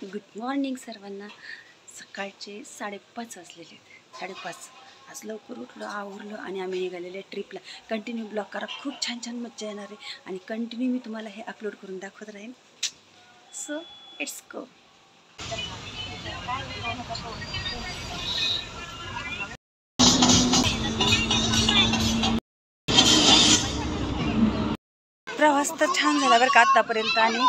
Good morning सर्वांना। सकाळचे 5:30 वाजलेले आहेत। 5:30 आज लवकर उठलो, आवरलो आणि आम्ही निघालेले ट्रिपला। कंटिन्यू ब्लॉग करा, खूप छान छान मज्जा येणार आहे आणि कंटिन्यू मी तुम्हाला हे अपलोड करून दाखवत राहीन। So it's go. प्रवास तर छान झाला बरं का आत्तापर्यंत। आणि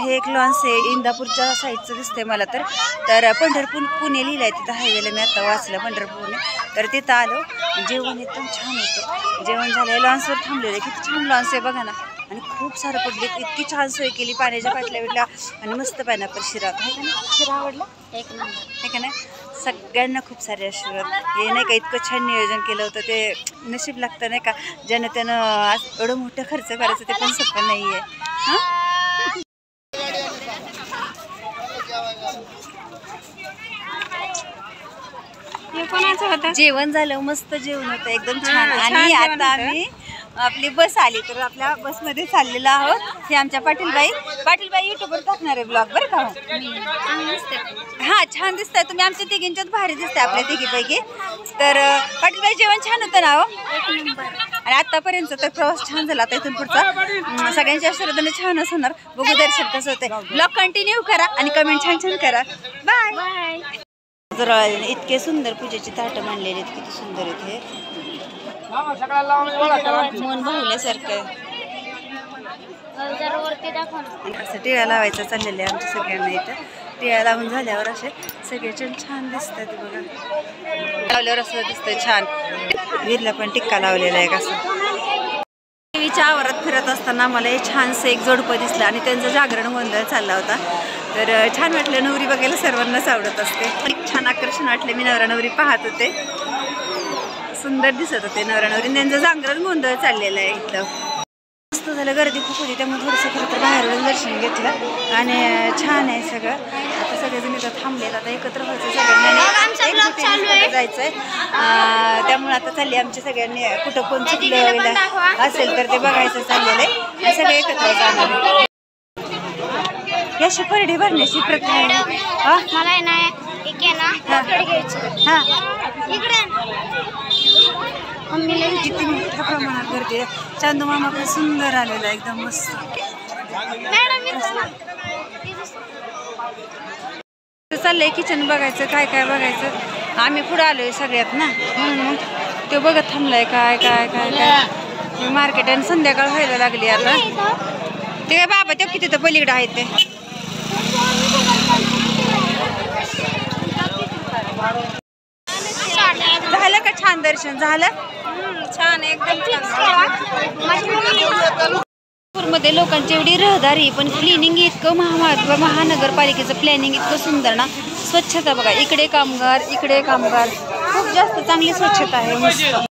हे एक लॉन्स आहे इंदापूरच्या साईडचं दिसतंय मला तर पंढरपूर पुणे लिहिलं आहे तिथं हायवेला। मी आता वाचलं पंढरपूरने, तर तिथं आलो। जेवण एकदम छान होतं, जेवण झालं। लॉन्सवर थांबलेलं, किती छान लॉन्स आहे बघा ना। आणि खूप सारं पब्लिक, इतकी छान सोय केली, पाण्याच्या बाटल्या बिटल्या आणि मस्त पायनॅपल शिरा आहे का नाही? शिरा आवडला एक नंबर आहे का नाही? सगळ्यांना खूप सारे आशीर्वाद। हे नाही का इतकं छान नियोजन केलं होतं, ते नशीब लागतं नाही का, ज्यानं त्यानं एवढं मोठं खर्च करायचं ते पण सोपं नाही आहे। जेवण झालं, मस्त जेवण होतं, एकदम छान। आणि आता आम्ही आपली बस आली, तर आपल्या बसमध्ये चाललेलो आहोत। हे आमच्या पाटीलबाई युट्यूबवर टाकणार आहे ब्लॉग बरं का। हां छान दिसतंय तुम्ही, आमच्या तिघींच्यात भारी दिसतंय आपल्या तिघीपैकी। तर पाटीलबाई जेवण छान होतं ना हो? आणि आतापर्यंत तर प्रवास छान झाला। आता इथून पुढचा सगळ्यांच्या आशीर्वादाने छानच होणार। बघू दर्शन कसं होतंय। ब्लॉग कंटिन्यू करा आणि कमेंट छान छान करा। बाय। जरा इतके सुंदर पूजेची ताटं मांडलेली आहेत, किती सुंदर आहेत हे, मन भावल्यासारखं। असं टिळा लावायचं चाललेलं आहे आमच्या सगळ्यांना इथं। टिळा लावून झाल्यावर असे सगळे छान दिसतात बघा, लावल्यावर असं दिसतंय छान। वीरला पण टिक्का लावलेला आहे कसं। देवीच्या आवारात फिरत असताना मला हे छानसं एक जोडपं दिसलं आणि त्यांचं जागरण गोंधळ चालला होता, तर छान वाटलं। नवरी बघायला सर्वांनाच आवडत असते, छान आकर्षण वाटले। मी नवरा नवरी पाहत होते, सुंदर दिसत होते नवरा नवरी, त्यांचं जागरण गोंधळ चाललेलं आहे इथं। मस्त झालं, गर्दी खूप होती त्यामुळे थोडंसं खरं तर बाहेरून दर्शन घेतलं आणि छान आहे सगळं। आता सगळेजण इथं थांबलेत, आता एकत्र व्हायचं सगळ्यांनी, जायचं आहे। त्यामुळे आता चालली आमच्या सगळ्यांनी, कुठं कोण चुकलं असेल तर ते बघायचं चाललेलं आहे आणि सगळे एकत्र जाणार। या शिपर्डी भरण्याची प्रथा आहे ना, किती मोठ्या प्रमाणात गर्दी आहे। चांदू मामा पण सुंदर आलेला, एकदम मस्त चाललंय। किचन बघायचं, काय काय बघायचं। आम्ही पुढे आलोय सगळ्यात ना, म्हणून ते बघत थांबलाय काय काय काय काय मार्केट। आणि संध्याकाळ व्हायला लागली आता। ते काय बाबा ते किती तर पलीकडे आहेत ते। झालं का छान दर्शन झालं? छान एकदम मध्ये लोकांची एवढी रहदारी, पण क्लिनिंग इतकं महानगरपालिकेचं प्लॅनिंग इतकं सुंदर ना। स्वच्छता बघा, इकडे कामगार, खूप जास्त चांगली स्वच्छता आहे, मस्त।